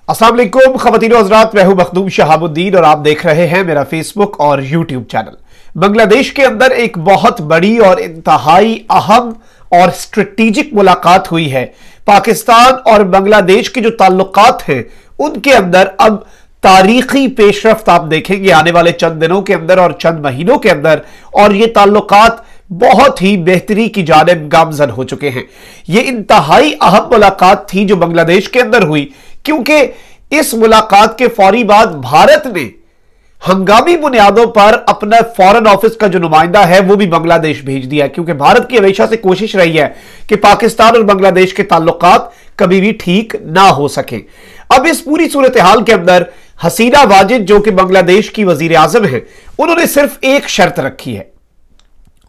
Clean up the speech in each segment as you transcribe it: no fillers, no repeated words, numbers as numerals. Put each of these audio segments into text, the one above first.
अस्सलाम वालेकुम ख़वातीन व हज़रात, मैं हूं मखदूम शहाबुद्दीन और आप देख रहे हैं मेरा फेसबुक और यूट्यूब चैनल। बांग्लादेश के अंदर एक बहुत बड़ी और इंतहाई अहम और स्ट्रेटेजिक मुलाकात हुई है। पाकिस्तान और बांग्लादेश के जो ताल्लुकात हैं उनके अंदर अब तारीखी पेशरफ्त आप देखेंगे आने वाले चंद दिनों के अंदर और चंद महीनों के अंदर, और ये ताल्लुकात बहुत ही बेहतरी की जानिब गामजन हो चुके हैं। ये इंतहाई अहम मुलाकात थी जो बांग्लादेश के अंदर हुई, क्योंकि इस मुलाकात के फौरी बाद भारत ने हंगामी बुनियादों पर अपना फॉरेन ऑफिस का जो नुमाइंदा है वो भी बांग्लादेश भेज दिया, क्योंकि भारत की हमेशा से कोशिश रही है कि पाकिस्तान और बांग्लादेश के ताल्लुकात कभी भी ठीक ना हो सके। अब इस पूरी सूरत हाल के अंदर हसीना वाजिद जो कि बांग्लादेश की वजीर आजम है, उन्होंने सिर्फ एक शर्त रखी है,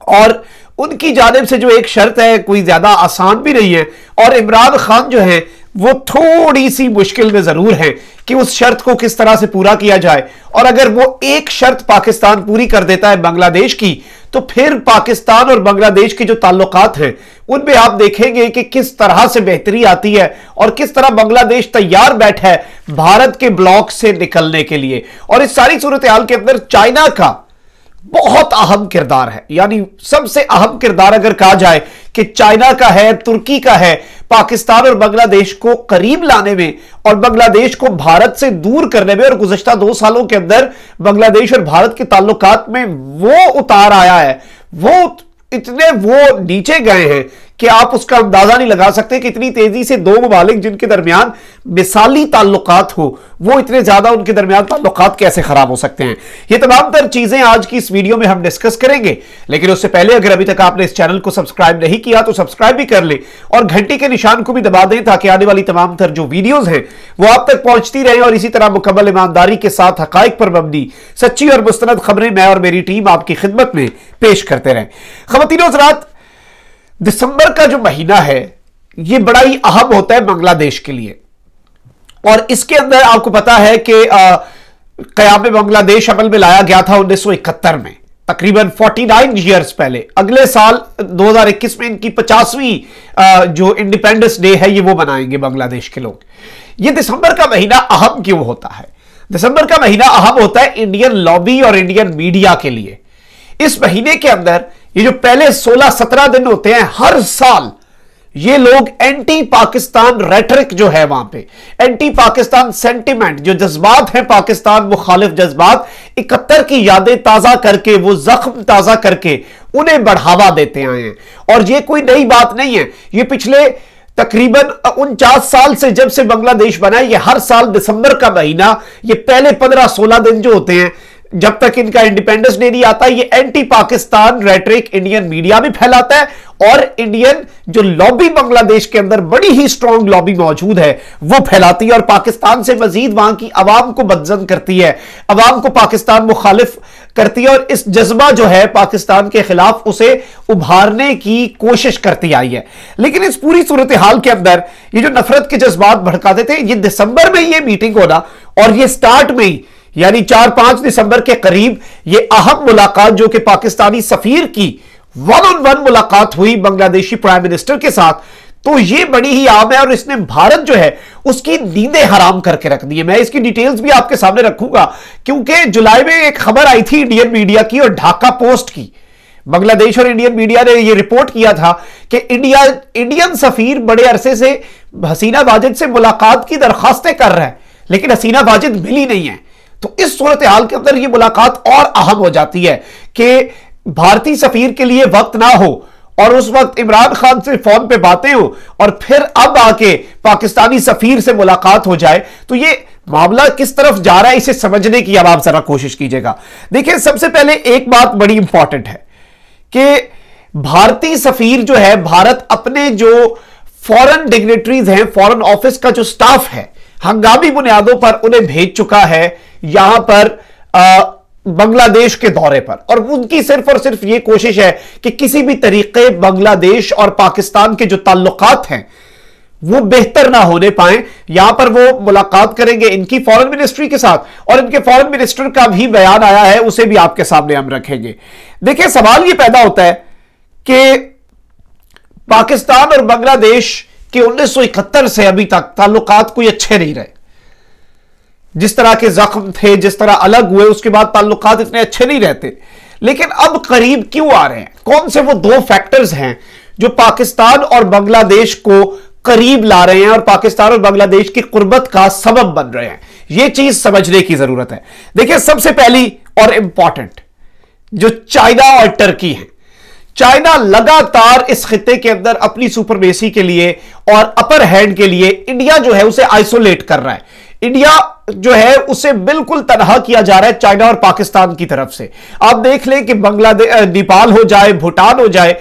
और उनकी जानिब से जो एक शर्त है कोई ज्यादा आसान भी नहीं है, और इमरान खान जो है वो थोड़ी सी मुश्किल में जरूर है कि उस शर्त को किस तरह से पूरा किया जाए। और अगर वो एक शर्त पाकिस्तान पूरी कर देता है बांग्लादेश की, तो फिर पाकिस्तान और बांग्लादेश के जो ताल्लुकात हैं उनमें आप देखेंगे कि किस तरह से बेहतरी आती है और किस तरह बांग्लादेश तैयार बैठा है भारत के ब्लॉक से निकलने के लिए। और इस सारी सूरत हाल के अंदर चाइना का बहुत अहम किरदार है, यानी सबसे अहम किरदार अगर कहा जाए कि चाइना का है, तुर्की का है, पाकिस्तान और बांग्लादेश को करीब लाने में और बांग्लादेश को भारत से दूर करने में। और गुज़श्ता 2 सालों के अंदर बांग्लादेश और भारत के ताल्लुकात में वो उतार आया है, वो इतने वो नीचे गए हैं कि आप उसका अंदाजा नहीं लगा सकते कि इतनी तेजी से दो ममालिक जिनके दरमियान मिसाली ताल्लुकात हो, वो इतने ज्यादा उनके दरमियान ताल्लुकात कैसे खराब हो सकते हैं। ये तमाम तर चीजें आज की इस वीडियो में हम डिस्कस करेंगे, लेकिन उससे पहले अगर अभी तक आपने इस चैनल को सब्सक्राइब नहीं किया तो सब्सक्राइब भी कर ले और घंटी के निशान को भी दबा दें, ताकि आने वाली तमाम तर जो वीडियोज हैं वो आप तक पहुंचती रहे। और इसी तरह मुकम्मल ईमानदारी के साथ हकाइक पर मबनी सच्ची और मुस्तनद खबरें मैं और मेरी टीम आपकी खिदमत में पेश करते रहे। ख़वातीन व हज़रात, दिसंबर का जो महीना है ये बड़ा ही अहम होता है बांग्लादेश के लिए, और इसके अंदर आपको पता है कि क़याम बांग्लादेश अमल में लाया गया था 1971 में, तकरीबन 49 ईयर्स पहले। अगले साल 2021 में इनकी 50वीं जो इंडिपेंडेंस डे है ये वो मनाएंगे बांग्लादेश के लोग। ये दिसंबर का महीना अहम क्यों होता है? दिसंबर का महीना अहम होता है इंडियन लॉबी और इंडियन मीडिया के लिए। इस महीने के अंदर ये जो पहले 16-17 दिन होते हैं, हर साल ये लोग एंटी पाकिस्तान रेटरिक जो है वहां पे, एंटी पाकिस्तान सेंटिमेंट, जो जज्बात हैं पाकिस्तान मुखालिफ जज्बात, 71 की यादें ताजा करके, वो जख्म ताजा करके उन्हें बढ़ावा देते आए हैं। और ये कोई नई बात नहीं है, ये पिछले तकरीबन 49 साल से जब से बांग्लादेश बना है, ये हर साल दिसंबर का महीना, ये पहले 15-16 दिन जो होते हैं जब तक इनका इंडिपेंडेंस डे नहीं आता, ये anti Pakistan rhetoric Indian media भी फैलाता है, और इंडियन जो लॉबी बांग्लादेश के अंदर बड़ी ही स्ट्रांग लॉबी मौजूद है वो फैलाती है, और पाकिस्तान से मजीद वहां की आवाम को बदजन करती है, आवाम को पाकिस्तान मुखालिफ करती है, और इस जज्बा जो है पाकिस्तान के खिलाफ उसे उभारने की कोशिश करती आई है। लेकिन इस पूरी सूरत हाल के अंदर ये जो नफरत के जज्बात भड़काते थे, ये दिसंबर में ये मीटिंग होना, और ये स्टार्ट में ही यानी 4-5 दिसंबर के करीब ये अहम मुलाकात जो कि पाकिस्तानी सफीर की 1-on-1 मुलाकात हुई बांग्लादेशी प्राइम मिनिस्टर के साथ, तो ये बड़ी ही आम है, और इसने भारत जो है उसकी नींदें हराम करके रख दी है। मैं इसकी डिटेल्स भी आपके सामने रखूंगा, क्योंकि जुलाई में एक खबर आई थी इंडियन मीडिया की और ढाका पोस्ट की। बांग्लादेश और इंडियन मीडिया ने यह रिपोर्ट किया था कि इंडियन सफीर बड़े अरसे से हसीना वाजिद से मुलाकात की दरखास्तें कर रहा है, लेकिन हसीना वाजिद मिली नहीं है। तो इस सूरत हाल के अंदर यह मुलाकात और अहम हो जाती है कि भारतीय सफीर के लिए वक्त ना हो, और उस वक्त इमरान खान से फोन पे बातें हो, और फिर अब आके पाकिस्तानी सफीर से मुलाकात हो जाए। तो ये मामला किस तरफ जा रहा है इसे समझने की अब आप जरा कोशिश कीजिएगा। देखिए, सबसे पहले एक बात बड़ी इंपॉर्टेंट है कि भारतीय सफीर जो है, भारत अपने जो फॉरेन डिग्नेटरीज हैं, फॉरेन ऑफिस का जो स्टाफ है, हंगामी बुनियादों पर उन्हें भेज चुका है यहां पर बांग्लादेश के दौरे पर, और उनकी सिर्फ और सिर्फ यह कोशिश है कि किसी भी तरीके बांग्लादेश और पाकिस्तान के जो ताल्लुकात हैं वो बेहतर ना होने पाए। यहां पर वो मुलाकात करेंगे इनकी फॉरेन मिनिस्ट्री के साथ, और इनके फॉरेन मिनिस्टर का भी बयान आया है, उसे भी आपके सामने हम रखेंगे। देखिए, सवाल यह पैदा होता है कि पाकिस्तान और बांग्लादेश कि 1971 से अभी तक ताल्लुकात कोई अच्छे नहीं रहे। जिस तरह के जख्म थे, जिस तरह अलग हुए, उसके बाद ताल्लुकात इतने अच्छे नहीं रहते। लेकिन अब करीब क्यों आ रहे हैं? कौन से वो दो फैक्टर्स हैं जो पाकिस्तान और बांग्लादेश को करीब ला रहे हैं और पाकिस्तान और बांग्लादेश की कुर्बत का सबब बन रहे हैं? यह चीज समझने की जरूरत है। देखिए, सबसे पहली और इंपॉर्टेंट जो चाइना और टर्की है। चाइना लगातार इस खिते के अंदर अपनी सुपरमेसी के लिए और अपर हैंड के लिए इंडिया जो है उसे आइसोलेट कर रहा है। इंडिया जो है उसे बिल्कुल तनहा किया जा रहा है चाइना और पाकिस्तान की तरफ से। आप देख लें कि बांग्लादेश, नेपाल हो जाए, भूटान हो जाए,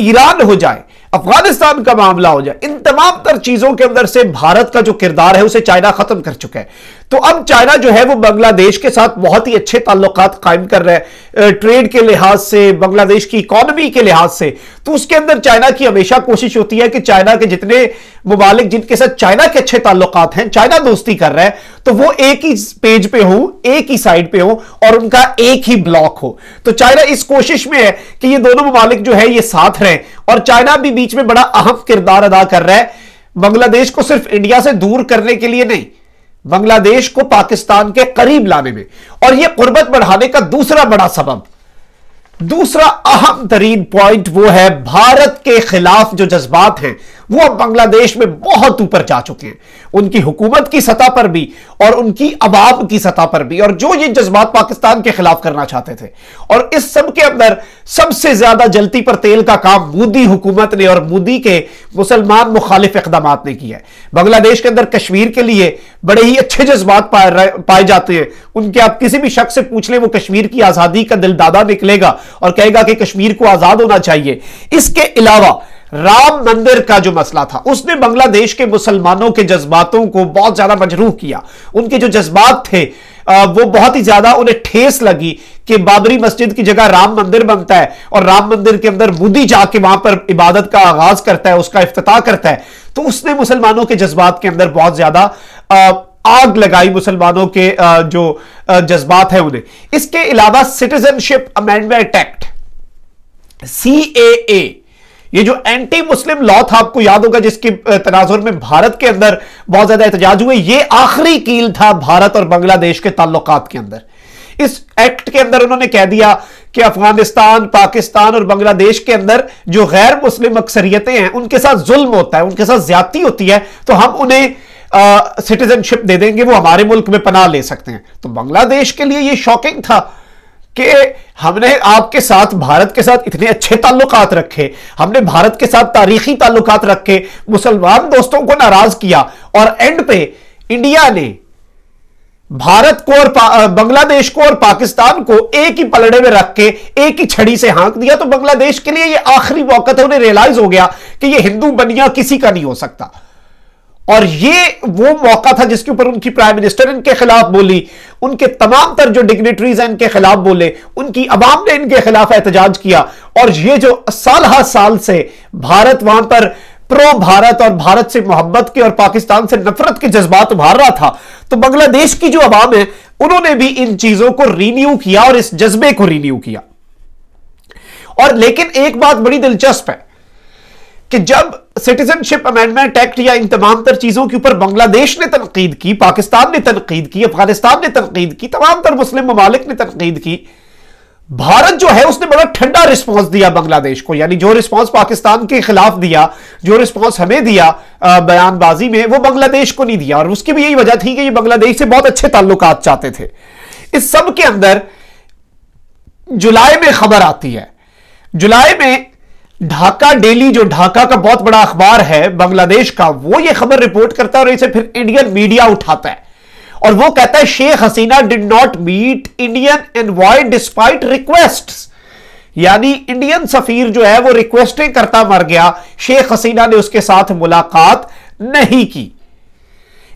ईरान हो जाए, अफगानिस्तान का मामला हो जाए, इन तमाम तर चीजों के अंदर से भारत का जो किरदार है उसे चाइना खत्म कर चुका है। तो अब चाइना जो है वो बांग्लादेश के साथ बहुत ही अच्छे ताल्लुकात कायम कर रहा है, ट्रेड के लिहाज से, बांग्लादेश की इकोनॉमी के लिहाज से। तो उसके अंदर चाइना की हमेशा कोशिश होती है कि चाइना के जितने मुमालिक जिनके साथ चाइना के अच्छे ताल्लुकात हैं, चाइना दोस्ती कर रहा है, तो वो एक ही पेज पे हो, एक ही साइड पे हो और उनका एक ही ब्लॉक हो। तो चाइना इस कोशिश में है कि ये दोनों मुमालिक जो है ये साथ रहें, और चाइना भी बीच में बड़ा अहम किरदार अदा कर रहा है, बांग्लादेश को सिर्फ इंडिया से दूर करने के लिए नहीं, बांग्लादेश को पाकिस्तान के करीब लाने में। और यह कुर्बत बढ़ाने का दूसरा बड़ा सबब, दूसरा अहम तरीन पॉइंट वो है भारत के खिलाफ जो जज्बात हैं वो अब बांग्लादेश में बहुत ऊपर जा चुके हैं, उनकी हुकूमत की सतह पर भी और उनकी अवाम की सतह पर भी, और जो ये जज्बात पाकिस्तान के खिलाफ करना चाहते थे। और इस सब के अंदर सबसे ज्यादा जलती पर तेल का काम मोदी हुकूमत ने और मोदी के मुसलमान मुखालिफ इकदाम ने किया है। बांग्लादेश के अंदर कश्मीर के लिए बड़े ही अच्छे जज्बात पाए जाते हैं। उनके आप किसी भी शख्स से पूछ लें, वो कश्मीर की आजादी का दिलदादा निकलेगा और कहेगा कि कश्मीर को आजाद होना चाहिए। इसके अलावा राम मंदिर का जो मसला था उसने बांग्लादेश के मुसलमानों के जज्बातों को बहुत ज्यादा मजरूह किया। उनके जो जज्बात थे वो बहुत ही ज्यादा उन्हें ठेस लगी कि बाबरी मस्जिद की जगह राम मंदिर बनता है और राम मंदिर के अंदर मोदी जाके वहां पर इबादत का आगाज करता है, उसका इफ्तिताह करता है। तो उसने मुसलमानों के जज्बात के अंदर बहुत ज्यादा आग लगाई, मुसलमानों के जो जज्बात है उन्हें। इसके अलावा सिटीजनशिप अमेंडमेंट एक्ट CAA, ये जो एंटी मुस्लिम लॉ था, आपको याद होगा, जिसके तनाजुर में भारत के अंदर बहुत ज्यादा एहतजाज हुए, ये आखिरी कील था भारत और बांग्लादेश के ताल्लुकात के अंदर। इस एक्ट के अंदर उन्होंने कह दिया कि अफगानिस्तान, पाकिस्तान और बांग्लादेश के अंदर जो गैर मुस्लिम अक्सरियतें हैं उनके साथ जुल्म होता है, उनके साथ ज्यादती होती है, तो हम उन्हें सिटीजनशिप दे देंगे, वो हमारे मुल्क में पनाह ले सकते हैं। तो बांग्लादेश के लिए यह शॉकिंग था कि हमने आपके साथ, भारत के साथ इतने अच्छे ताल्लुकात रखे, हमने भारत के साथ तारीखी ताल्लुकात रखे, मुसलमान दोस्तों को नाराज किया, और एंड पे इंडिया ने भारत को और बांग्लादेश को और पाकिस्तान को एक ही पलड़े में रख के एक ही छड़ी से हाँक दिया। तो बांग्लादेश के लिए यह आखिरी मौका था, उन्हें रियलाइज हो गया कि यह हिंदू बनिया किसी का नहीं हो सकता। और ये वो मौका था जिसके ऊपर उनकी प्राइम मिनिस्टर इनके खिलाफ बोली, उनके तमाम तर जो डिग्नेटरीज हैं इनके खिलाफ बोले, उनकी अवाम ने इनके खिलाफ एहतजाज किया। और ये जो साल हर साल से भारत वहां पर प्रो भारत और भारत से मोहब्बत के और पाकिस्तान से नफरत के जज्बात उभार रहा था, तो बांग्लादेश की जो अवाम है उन्होंने भी इन चीजों को रिन्यू किया और इस जज्बे को रिन्यू किया। और लेकिन एक बात बड़ी दिलचस्प है कि जब सिटीजनशिप अमेंडमेंट एक्ट या इन तमाम तर चीजों के ऊपर बांग्लादेश ने तनकीद की, पाकिस्तान ने तनकीद की, अफगानिस्तान ने तनकीद की, तमाम तर मुस्लिम ममालिक ने तनकीद की, भारत जो है उसने बड़ा ठंडा रिस्पांस दिया बांग्लादेश को। यानी जो रिस्पांस पाकिस्तान के खिलाफ दिया, जो रिस्पांस हमें दिया बयानबाजी में, वो बांग्लादेश को नहीं दिया। और उसकी भी यही वजह थी कि ये बांग्लादेश से बहुत अच्छे ताल्लुकात चाहते थे। इस सब के अंदर जुलाई में खबर आती है, जुलाई में ढाका डेली, जो ढाका का बहुत बड़ा अखबार है बांग्लादेश का, वो ये खबर रिपोर्ट करता है और इसे फिर इंडियन मीडिया उठाता है और वो कहता है Sheikh Hasina did not meet Indian envoy despite requests. यानी इंडियन सफीर जो है वो रिक्वेस्टें करता मर गया, शेख हसीना ने उसके साथ मुलाकात नहीं की।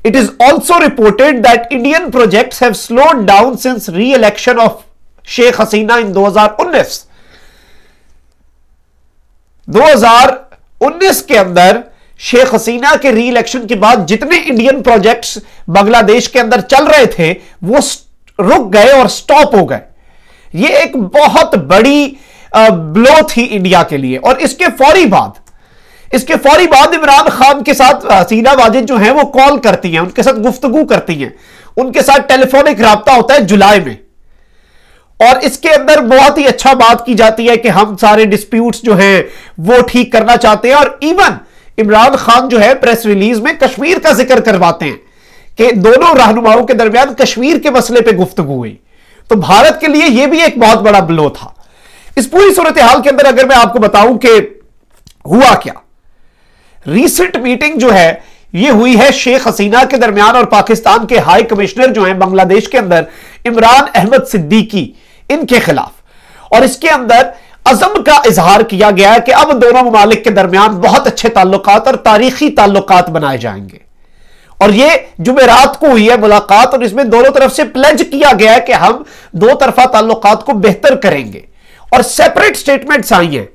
It is also reported that Indian projects have slowed down since re election of Sheikh Hasina in 2019 के अंदर शेख हसीना के री इलेक्शन के बाद जितने इंडियन प्रोजेक्ट्स बांग्लादेश के अंदर चल रहे थे वो रुक गए और स्टॉप हो गए। ये एक बहुत बड़ी ब्लो थी इंडिया के लिए। और इसके फौरी बाद इसके फौरी बाद इमरान खान के साथ हसीना वाजिद जो है वो कॉल करती हैं, उनके साथ गुफ्तगू करती हैं, उनके साथ टेलीफोनिक राब्ता होता है जुलाई में, और इसके अंदर बहुत ही अच्छा बात की जाती है कि हम सारे डिस्प्यूट्स जो हैं वो ठीक करना चाहते हैं। और इवन इमरान खान जो है प्रेस रिलीज में कश्मीर का जिक्र करवाते हैं कि दोनों रहनुमाओं के दरमियान कश्मीर के मसले पे गुफ्तगू हुई। तो भारत के लिए यह भी एक बहुत बड़ा ब्लो था। इस पूरी सूरत हाल के अंदर अगर मैं आपको बताऊं कि हुआ क्या, रीसेंट मीटिंग जो है यह हुई है शेख हसीना के दरमियान और पाकिस्तान के हाई कमिश्नर जो हैं बांग्लादेश के अंदर इमरान अहमद सिद्दीकी, इनके खिलाफ, और इसके अंदर अज़म का इजहार किया गया है कि अब दोनों ममालिक के दरमियान बहुत अच्छे ताल्लुकात और तारीखी ताल्लुकात बनाए जाएंगे। और यह जुमेरात को हुई है मुलाकात, और इसमें दोनों तरफ से प्लेज किया गया है कि हम दो तरफा ताल्लुकात को बेहतर करेंगे। और सेपरेट स्टेटमेंट्स आई हैं,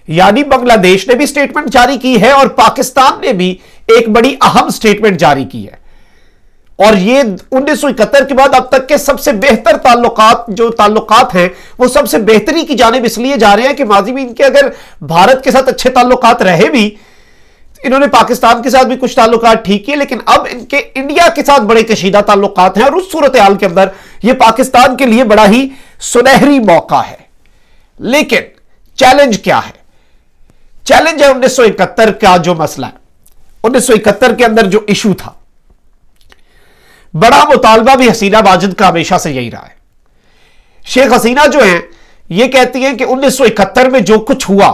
यानी बांग्लादेश ने भी स्टेटमेंट जारी की है और पाकिस्तान ने भी एक बड़ी अहम स्टेटमेंट जारी की है। और ये 1971 के बाद अब तक के सबसे बेहतर ताल्लुकात हैं वो सबसे बेहतरी की जानिब इसलिए जा रहे हैं कि माजी में इनके अगर भारत के साथ अच्छे ताल्लुकात रहे भी, इन्होंने पाकिस्तान के साथ भी कुछ ताल्लुकात ठीक किए, लेकिन अब इनके इंडिया के साथ बड़े कशीदा ताल्लुकात हैं। और उस सूरत हाल के अंदर यह पाकिस्तान के लिए बड़ा ही सुनहरी मौका है। लेकिन चैलेंज क्या है? चैलेंज है 1971 का जो मसला है। 1971 के अंदर जो इशू था, बड़ा मुतालबा भी हसीना वाजिद का हमेशा से यही रहा है। शेख हसीना जो हैं ये कहती हैं कि 1971 में जो कुछ हुआ,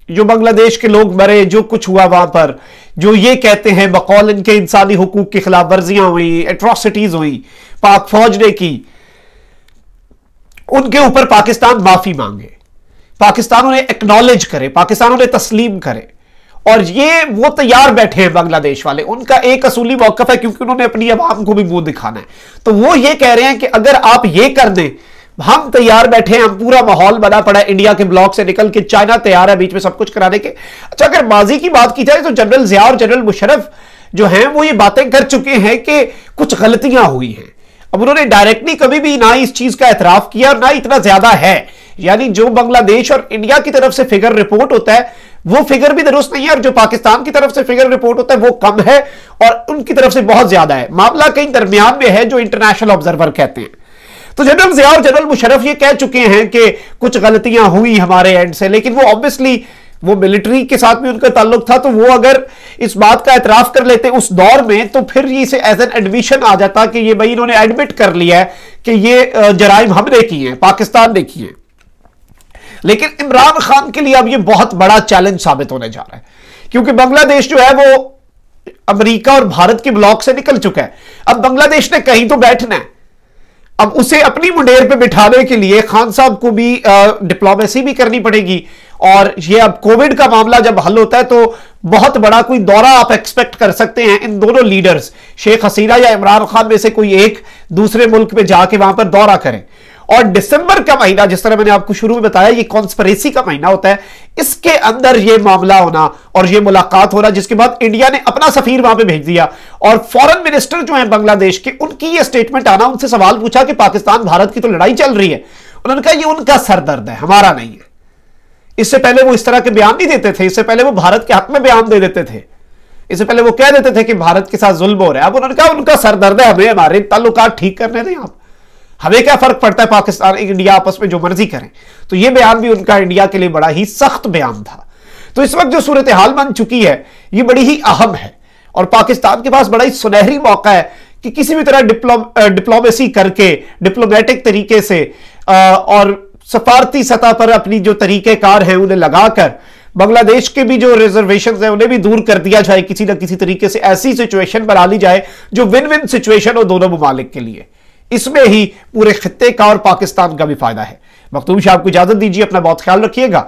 जो बांग्लादेश के लोग मरे, जो कुछ हुआ वहां पर, जो ये कहते हैं बकौल इनके इंसानी हुकूक की खिलाफ वर्जियां हुई, एट्रोसिटीज हुई, पाक फौज ने की, उनके ऊपर पाकिस्तान माफी मांगे, पाकिस्तान उन्हें एक्नॉलेज करे, पाकिस्तान उन्हें तस्लीम करे। और ये वो तैयार बैठे हैं बांग्लादेश वाले, उनका एक असूली मौकफ है क्योंकि उन्होंने अपनी अवाम को भी मुंह दिखाना है। तो वो ये कह रहे हैं कि अगर आप ये कर दें, हम तैयार बैठे हैं, हम पूरा माहौल बना पड़ा है, इंडिया के ब्लॉक से निकल के चाइना तैयार है बीच में सब कुछ कराने के। अच्छा, अगर माजी की बात की जाए तो जनरल जिया और जनरल मुशर्रफ जो हैं वो ये बातें कर चुके हैं कि कुछ गलतियां हुई हैं। अब उन्होंने डायरेक्टली कभी भी ना इस चीज का एतराफ किया और ना इतना ज्यादा है, यानी जो बांग्लादेश और इंडिया की तरफ से फिगर रिपोर्ट होता है वो फिगर भी दुरुस्त नहीं है, और जो पाकिस्तान की तरफ से फिगर रिपोर्ट होता है वो कम है और उनकी तरफ से बहुत ज्यादा है। मामला कहीं दरमियान में है जो इंटरनेशनल ऑब्जर्वर कहते हैं। तो जनरल जिया और जनरल मुशर्रफ ये कह चुके हैं कि कुछ गलतियां हुई हमारे एंड से, लेकिन वो ऑब्वियसली वो मिलिट्री के साथ भी उनका ताल्लुक था, तो वो अगर इस बात का एतराफ कर लेते उस दौर में तो फिर ये इसे एज एन एडमिशन आ जाता कि ये भाई इन्होंने एडमिट कर लिया है कि ये जराइम हमने किए हैं, पाकिस्तान ने किए। लेकिन इमरान खान के लिए अब ये बहुत बड़ा चैलेंज साबित होने जा रहा है, क्योंकि बांग्लादेश जो है वो अमेरिका और भारत के ब्लॉक से निकल चुका है। अब बांग्लादेश ने कहीं तो बैठना है, अब उसे अपनी मुंडेर पे बिठाने के लिए खान साहब को भी डिप्लोमेसी भी करनी पड़ेगी। और ये अब कोविड का मामला जब हल होता है तो बहुत बड़ा कोई दौरा आप एक्सपेक्ट कर सकते हैं इन दोनों लीडर्स, शेख हसीना या इमरान खान में से कोई एक दूसरे मुल्क में जाके वहां पर दौरा करें। और दिसंबर का महीना, जिस तरह मैंने आपको शुरू में बताया, ये कॉन्स्पिरेसी का महीना होता है, इसके अंदर ये मामला होना और ये मुलाकात होना, जिसके बाद इंडिया ने अपना सफीर वहां पे भेज दिया और फॉरेन मिनिस्टर जो है बांग्लादेश के, उनकी ये स्टेटमेंट आना, उनसे सवाल पूछा कि पाकिस्तान भारत की तो लड़ाई चल रही है, उन्होंने कहा ये उनका सरदर्द है, हमारा नहीं है। इससे पहले वो इस तरह के बयान नहीं देते थे, इससे पहले वो भारत के हक में बयान दे देते थे, इससे पहले वो कह देते थे कि भारत के साथ जुल्म हो रहा है। अब उन्होंने कहा उनका सरदर्द है, हमें हमारे ताल्लुकात ठीक करने दें, आप हमें क्या फर्क पड़ता है, पाकिस्तान इंडिया आपस में जो मर्जी करें। तो यह बयान भी उनका इंडिया के लिए बड़ा ही सख्त बयान था। तो इस वक्त जो सूरत हाल बन चुकी है ये बड़ी ही अहम है और पाकिस्तान के पास बड़ा ही सुनहरी मौका है कि किसी भी तरह डिप्लोमेसी करके, डिप्लोमेटिक तरीके से और सफारती सतह पर अपनी जो तरीकेकार हैं उन्हें लगाकर बांग्लादेश के भी जो रिजर्वेशन है उन्हें भी दूर कर दिया जाए, किसी ना किसी तरीके से ऐसी सिचुएशन बना ली जाए जो विन विन सिचुएशन हो दोनों ममालिक के लिए। इसमें ही पूरे खित्ते का और पाकिस्तान का भी फायदा है। मखदूम शाह, आपको इजाजत दीजिए, अपना बहुत ख्याल रखिएगा,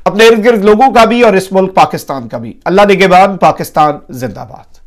अपने इर्द गिर्द लोगों का भी और इस मुल्क पाकिस्तान का भी। अल्लाह निगहबान, पाकिस्तान जिंदाबाद।